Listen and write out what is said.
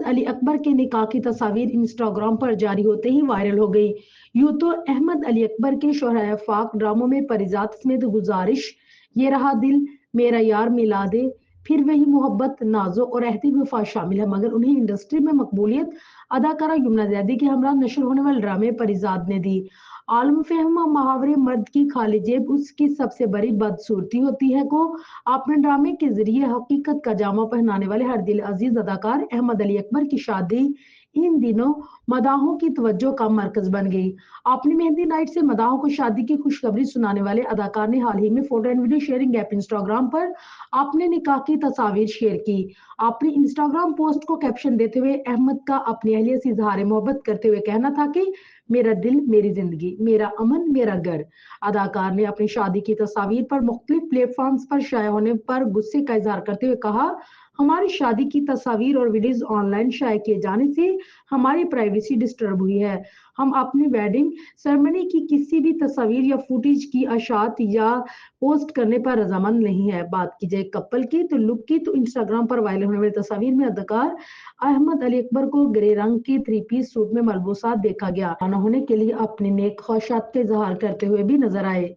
अली अकबर के निकाह की तस्वीर इंस्टाग्राम पर जारी होते ही वायरल हो गई। यूं तो अहमद अली अकबर के शोहराए फाक ड्रामों में परिजात समेत गुजारिश, ये रहा दिल, मेरा यार मिला दे, फिर वही मोहब्बत, नाजो और अहदी वफा शामिल है, मगर उन्हें इंडस्ट्री में मकबूलियत अदाकारा यमुना जैदी के हमरा नशर होने वाले ड्रामे परिजात ने दी। आलम फहमा मुहावरे मर्द की खाली जेब उसकी सबसे बड़ी बदसूरती होती है को अपने ड्रामे के जरिए हकीकत का जामा पहनाने वाले हर दिल अजीज अदाकार अहमद अली अकबर की शादी इन दिनों मदाहों की तवज्जो का मरकज बन गई। अपनी मेहंदी नाइट से मदाहों को शादी की खुशखबरी सुनाने वाले अदाकार ने हाल ही में photo and video sharing app Instagram पर अपने निकाह की तस्वीर शेयर की। अपनी इंस्टाग्राम पोस्ट को कैप्शन देते हुए अहमद का अपनी अहलिया से इजहार मोहब्बत करते हुए कहना था कि मेरा दिल, मेरी जिंदगी, मेरा अमन, मेरा घर। अदाकार ने अपनी शादी की तस्वीर पर मुख्तलिफ प्लेटफॉर्म्स पर शाया होने पर गुस्से का इजहार करते हुए कहा, हमारी शादी की तस्वीर और वीडियोस ऑनलाइन शाया किए जाने से हमारी प्राइवेसी डिस्टर्ब हुई है। हम अपनी वेडिंग सेरेमनी की किसी भी तस्वीर या फुटेज की अशात या पोस्ट करने पर रजामंद नहीं है। बात की जाए कपल की तो लुक की, तो इंस्टाग्राम पर वायरल होने वाली तस्वीर में अदाकार अहमद अली अकबर को ग्रे रंग की 3 पीस सूट में मलबूसात देखा गया। होने के लिए अपनी नेक ख्वाहिशात का इजहार करते हुए भी नजर आए।